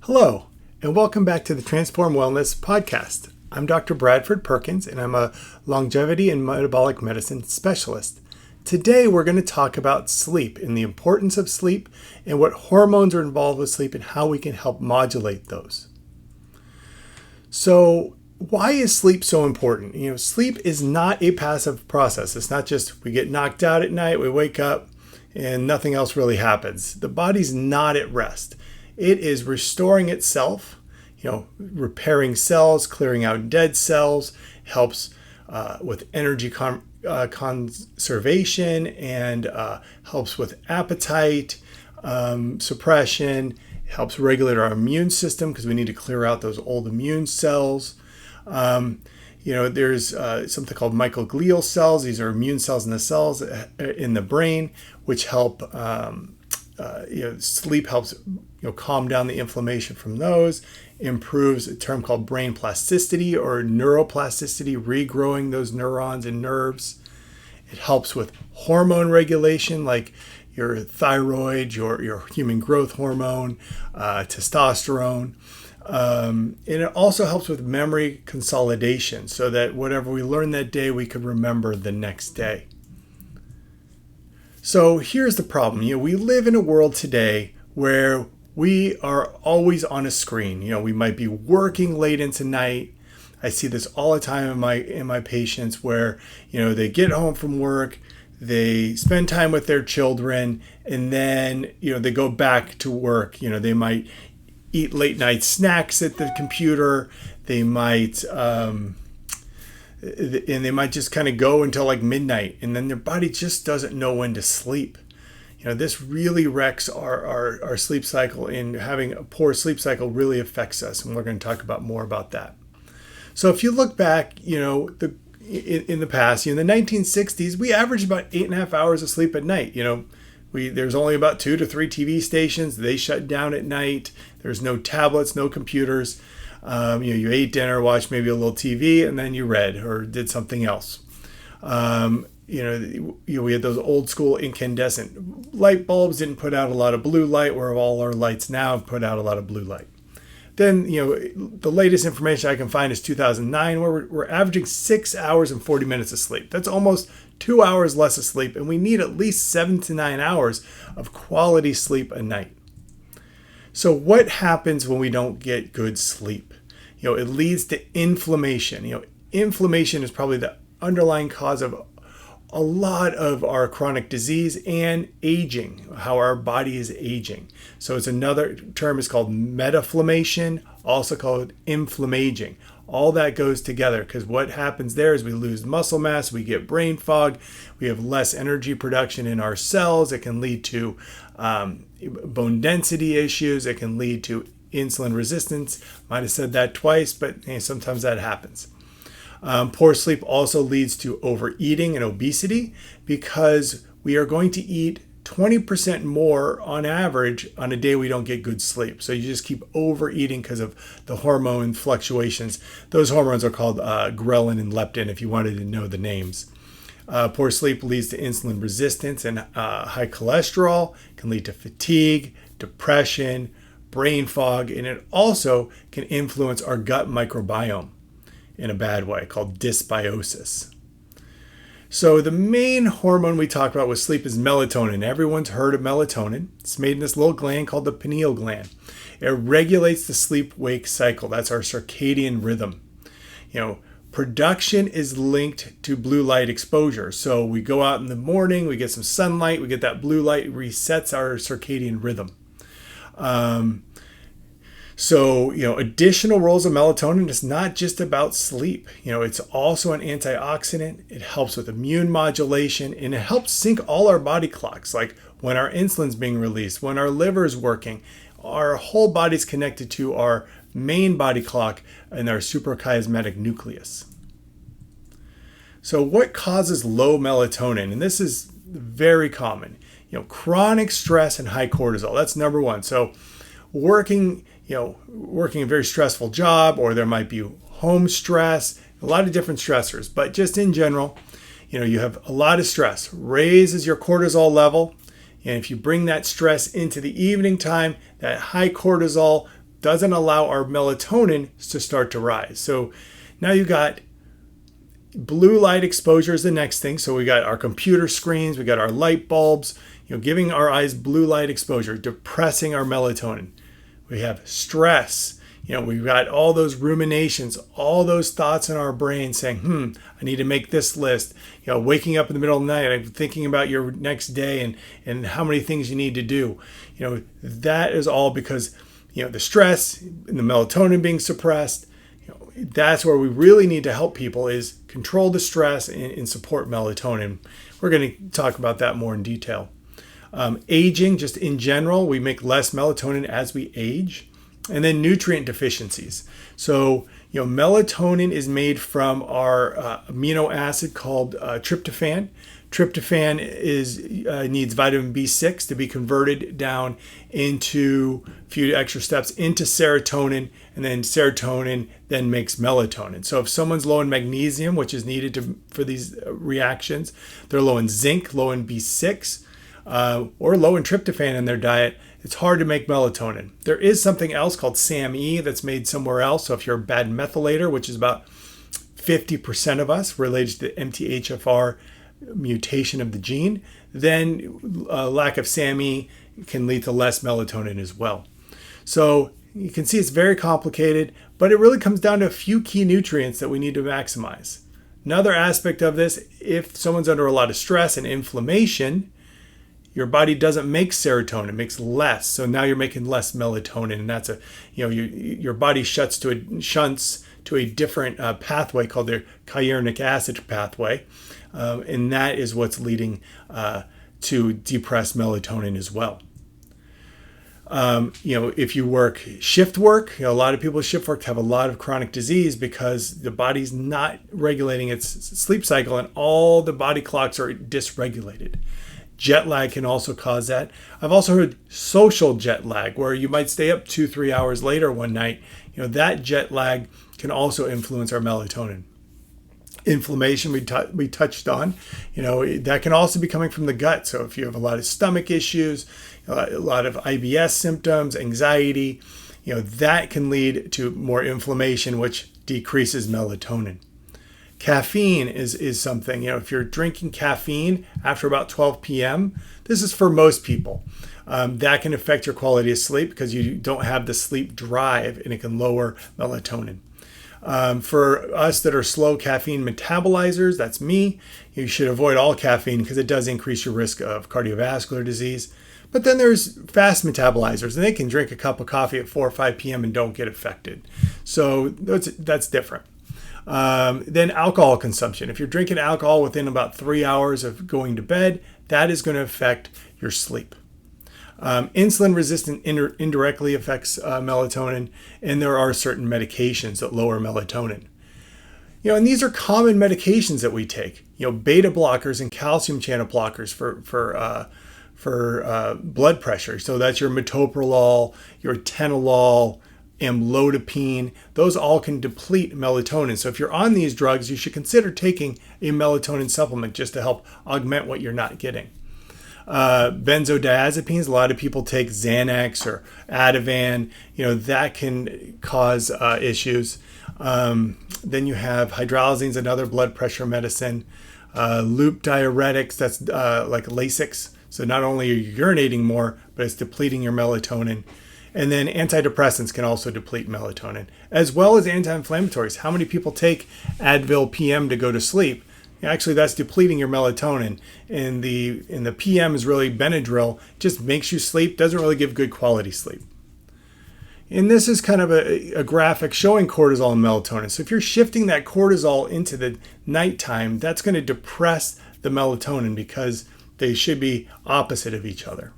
Hello, and welcome back to the Transform Wellness podcast. I'm Dr. Bradford Perkins, and I'm a longevity and metabolic medicine specialist. Today, we're going to talk about sleep and the importance of sleep and what hormones are involved with sleep and how we can help modulate those. So, why is sleep so important? Sleep is not a passive process. It's not just we get knocked out at night, we wake up, and nothing else really happens. The body's not at rest. It is restoring itself, repairing cells, clearing out dead cells, helps with energy conservation, and helps with appetite suppression, helps regulate our immune system because we need to clear out those old immune cells. There's something called microglial cells. These are immune cells in the cells in the brain, which help, sleep helps calm down the inflammation from those, improves a term called brain plasticity or neuroplasticity, regrowing those neurons and nerves. It helps with hormone regulation, like your thyroid, your human growth hormone, testosterone. And it also helps with memory consolidation so that whatever we learn that day, we could remember the next day. So here's the problem. We live in a world today where we are always on a screen. We might be working late into night. I see this all the time in my patients where, they get home from work, they spend time with their children, and then, they go back to work. They might eat late night snacks at the computer. They might, and they might just kind of go until like midnight, and then their body just doesn't know when to sleep. This really wrecks our sleep cycle, and having a poor sleep cycle really affects us, and we're going to talk about more about that. So if you look back, in the past, in the 1960s, we averaged about 8.5 hours of sleep at night. There's only about 2 to 3 TV stations. They shut down at night. There's no tablets, no computers. You ate dinner, watched maybe a little TV, and then you read or did something else. We had those old school incandescent light bulbs, didn't put out a lot of blue light, where all our lights now have put out a lot of blue light. Then, the latest information I can find is 2009, where we're averaging 6 hours and 40 minutes of sleep. That's almost 2 hours less of sleep, and we need at least 7 to 9 hours of quality sleep a night. So what happens when we don't get good sleep? It leads to inflammation. Inflammation is probably the underlying cause of a lot of our chronic disease and aging, how our body is aging. So it's another term is called metaflammation, also called inflammaging. All that goes together because what happens there is we lose muscle mass, we get brain fog, we have less energy production in our cells. It can lead to bone density issues. It can lead to insulin resistance. Might have said that twice, but sometimes that happens. Poor sleep also leads to overeating and obesity because we are going to eat 20% more on average on a day we don't get good sleep. So you just keep overeating because of the hormone fluctuations. Those hormones are called ghrelin and leptin, if you wanted to know the names. Poor sleep leads to insulin resistance and high cholesterol, can lead to fatigue, depression, brain fog, and it also can influence our gut microbiome in a bad way called dysbiosis. So the main hormone we talked about with sleep is melatonin. Everyone's heard of melatonin. It's made in this little gland called the pineal gland. It regulates the sleep-wake cycle. That's our circadian rhythm. Production is linked to blue light exposure. So we go out in the morning, we get some sunlight, we get that blue light, it resets our circadian rhythm. Additional roles of melatonin is not just about sleep. It's also an antioxidant. It helps with immune modulation, and it helps sync all our body clocks, like when our insulin's being released, when our liver's working. Our whole body's connected to our main body clock and our suprachiasmatic nucleus. So what causes low melatonin? And this is very common. Chronic stress and high cortisol. That's number one. So working a very stressful job, or there might be home stress, a lot of different stressors. But just in general, you have a lot of stress, raises your cortisol level. And if you bring that stress into the evening time, that high cortisol doesn't allow our melatonin to start to rise. So now you got blue light exposure is the next thing. So we got our computer screens, we got our light bulbs, giving our eyes blue light exposure, depressing our melatonin. We have stress. We've got all those ruminations, all those thoughts in our brain saying, I need to make this list. Waking up in the middle of the night and thinking about your next day and how many things you need to do. That is all because, the stress and the melatonin being suppressed. That's where we really need to help people is control the stress and support melatonin. We're going to talk about that more in detail. Aging, just in general, we make less melatonin as we age. And then nutrient deficiencies. So, melatonin is made from our amino acid called tryptophan. Tryptophan needs vitamin B6 to be converted down into a few extra steps into serotonin, and then serotonin then makes melatonin. So if someone's low in magnesium, which is needed for these reactions, they're low in zinc, low in B6, or low in tryptophan in their diet, it's hard to make melatonin. There is something else called SAMe that's made somewhere else. So if you're a bad methylator, which is about 50% of us related to the MTHFR mutation of the gene, then lack of SAMe can lead to less melatonin as well. So you can see it's very complicated, but it really comes down to a few key nutrients that we need to maximize. Another aspect of this, if someone's under a lot of stress and inflammation, your body doesn't make serotonin, it makes less. So now you're making less melatonin, and that's your body shunts to a different pathway called the kyernic acid pathway, and that is what's leading to depressed melatonin as well. If you work shift work, a lot of people with shift work have a lot of chronic disease because the body's not regulating its sleep cycle, and all the body clocks are dysregulated. Jet lag can also cause that. I've also heard social jet lag, where you might stay up 2-3 hours later one night. That jet lag can also influence our melatonin. Inflammation we touched on, that can also be coming from the gut. So if you have a lot of stomach issues, a lot of IBS symptoms, anxiety, that can lead to more inflammation, which decreases melatonin. Caffeine is something, if you're drinking caffeine after about 12 p.m., this is for most people. That can affect your quality of sleep because you don't have the sleep drive, and it can lower melatonin. For us that are slow caffeine metabolizers, that's me, you should avoid all caffeine because it does increase your risk of cardiovascular disease. But then there's fast metabolizers, and they can drink a cup of coffee at 4 or 5 p.m. and don't get affected. So that's different. Then alcohol consumption. If you're drinking alcohol within about 3 hours of going to bed, that is going to affect your sleep. Insulin resistance indirectly affects melatonin, and there are certain medications that lower melatonin. And these are common medications that we take. Beta blockers and calcium channel blockers for blood pressure. So that's your metoprolol, your atenolol, amlodipine. Those all can deplete melatonin. So if you're on these drugs, you should consider taking a melatonin supplement just to help augment what you're not getting. Benzodiazepines, a lot of people take Xanax or Ativan, that can cause issues. Then you have hydralazines, another blood pressure medicine. Loop diuretics, that's like Lasix. So not only are you urinating more, but it's depleting your melatonin. And then antidepressants can also deplete melatonin, as well as anti-inflammatories. How many people take Advil PM to go to sleep? Actually, that's depleting your melatonin. And the PM is really Benadryl, just makes you sleep, doesn't really give good quality sleep. And this is kind of a graphic showing cortisol and melatonin. So if you're shifting that cortisol into the nighttime, that's going to depress the melatonin because they should be opposite of each other.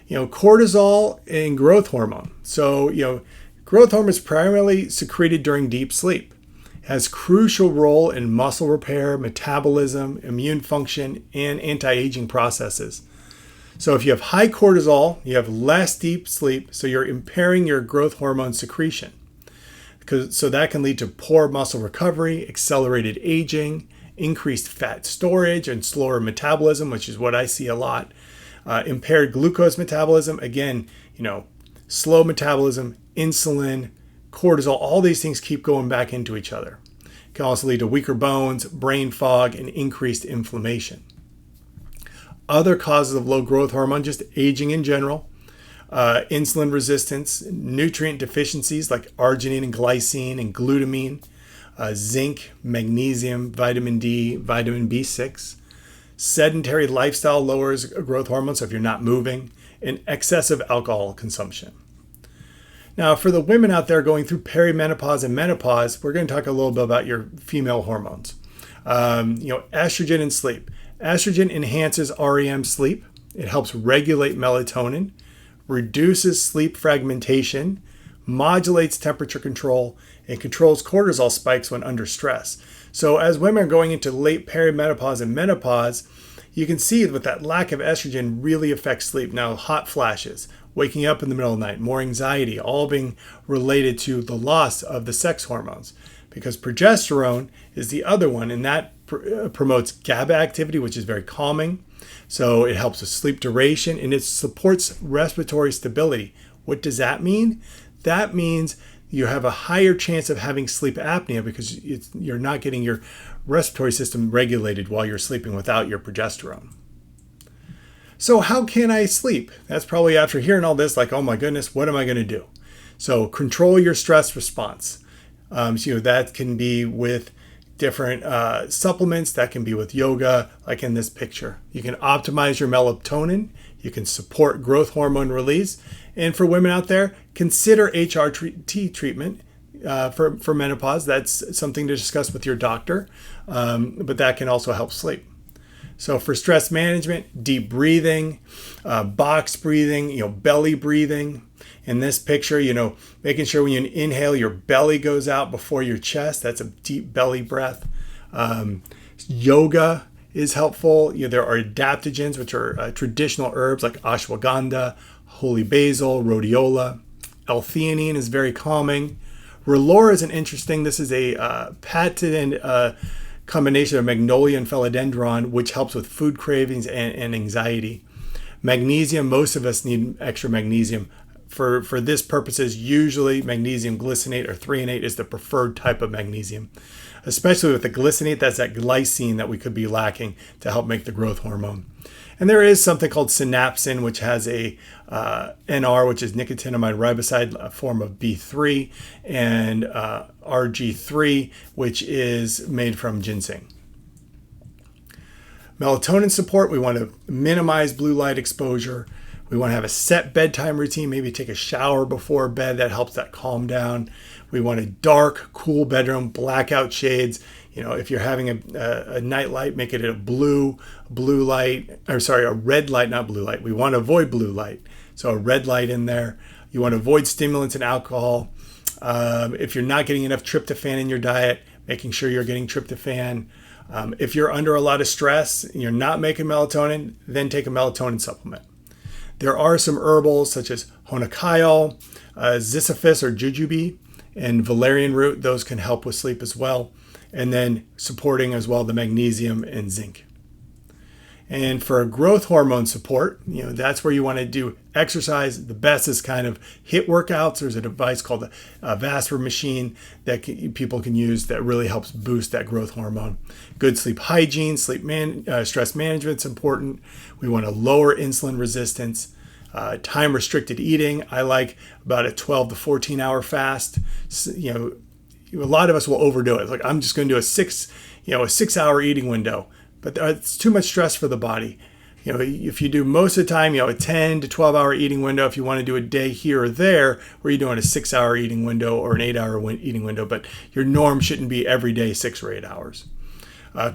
Cortisol and growth hormone. So, growth hormone is primarily secreted during deep sleep. It has crucial role in muscle repair, metabolism, immune function, and anti-aging processes. So if you have high cortisol, you have less deep sleep, so you're impairing your growth hormone secretion. So that can lead to poor muscle recovery, accelerated aging, increased fat storage, and slower metabolism, which is what I see a lot. Impaired glucose metabolism, again, slow metabolism, insulin, cortisol, all these things keep going back into each other. It can also lead to weaker bones, brain fog, and increased inflammation. Other causes of low growth hormone, just aging in general, insulin resistance, nutrient deficiencies like arginine and glycine and glutamine, zinc, magnesium, vitamin D, vitamin B6. Sedentary lifestyle lowers growth hormones, so if you're not moving, and excessive alcohol consumption. Now, for the women out there going through perimenopause and menopause, we're going to talk a little bit about your female hormones. Estrogen and sleep. Estrogen enhances REM sleep. It helps regulate melatonin, reduces sleep fragmentation, modulates temperature control, and controls cortisol spikes when under stress. So as women are going into late perimenopause and menopause, you can see that that lack of estrogen really affects sleep. Now, hot flashes, waking up in the middle of the night, more anxiety, all being related to the loss of the sex hormones. Because progesterone is the other one, and that promotes GABA activity, which is very calming. So it helps with sleep duration, and it supports respiratory stability. What does that mean? That means you have a higher chance of having sleep apnea because you're not getting your respiratory system regulated while you're sleeping without your progesterone. So how can I sleep? That's probably after hearing all this, like, oh my goodness, what am I going to do? So control your stress response. That can be with different supplements, that can be with yoga, like in this picture. You can optimize your melatonin, you can support growth hormone release, and for women out there, consider HRT treatment for menopause. That's something to discuss with your doctor, but that can also help sleep. So for stress management, deep breathing, box breathing, belly breathing. In this picture, making sure when you inhale, your belly goes out before your chest. That's a deep belly breath. Yoga is helpful. There are adaptogens, which are traditional herbs like ashwagandha, holy basil, rhodiola. L-theanine is very calming. Relora is an interesting, this is a patented combination of magnolia and philodendron, which helps with food cravings and anxiety. Magnesium, most of us need extra magnesium. For this purposes, usually magnesium glycinate or threonate is the preferred type of magnesium. Especially with the glycinate, that's that glycine that we could be lacking to help make the growth hormone. And there is something called synapsin, which has a NR, which is nicotinamide riboside, a form of B3, and RG3, which is made from ginseng. Melatonin support, we want to minimize blue light exposure. We want to have a set bedtime routine, maybe take a shower before bed. That helps that calm down. We want a dark, cool bedroom, blackout shades. If you're having a night light, make it a red light, not blue light. We want to avoid blue light. So a red light in there. You want to avoid stimulants and alcohol. If you're not getting enough tryptophan in your diet, making sure you're getting tryptophan. If you're under a lot of stress and you're not making melatonin, then take a melatonin supplement. There are some herbals such as honocchial, ziziphus or jujube, and valerian root. Those can help with sleep as well. And then supporting as well the magnesium and zinc. And for growth hormone support, that's where you want to do exercise. The best is kind of HIIT workouts. There's a device called a Vasper machine that people can use that really helps boost that growth hormone. Good sleep hygiene, stress management is important. We want to lower insulin resistance. Time restricted eating. I like about a 12 to 14 hour fast. A lot of us will overdo it. Like, I'm just going to do a 6 hour eating window, but it's too much stress for the body. If you do most of the time, a 10 to 12 hour eating window, if you want to do a day here or there where you're doing a 6 hour eating window or an 8 hour eating window, but your norm shouldn't be every day 6 or 8 hours.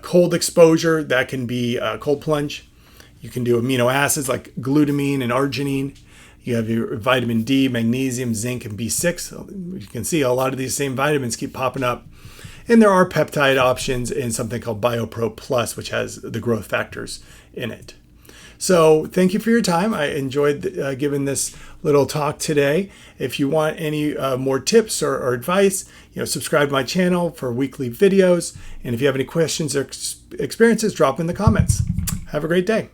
Cold exposure, that can be cold plunge. You can do amino acids like glutamine and arginine. You have your vitamin D, magnesium, zinc, and B6. You can see a lot of these same vitamins keep popping up. And there are peptide options in something called BioPro Plus, which has the growth factors in it. So thank you for your time. I enjoyed giving this little talk today. If you want any more tips or advice, subscribe to my channel for weekly videos. And if you have any questions or experiences, drop them in the comments. Have a great day.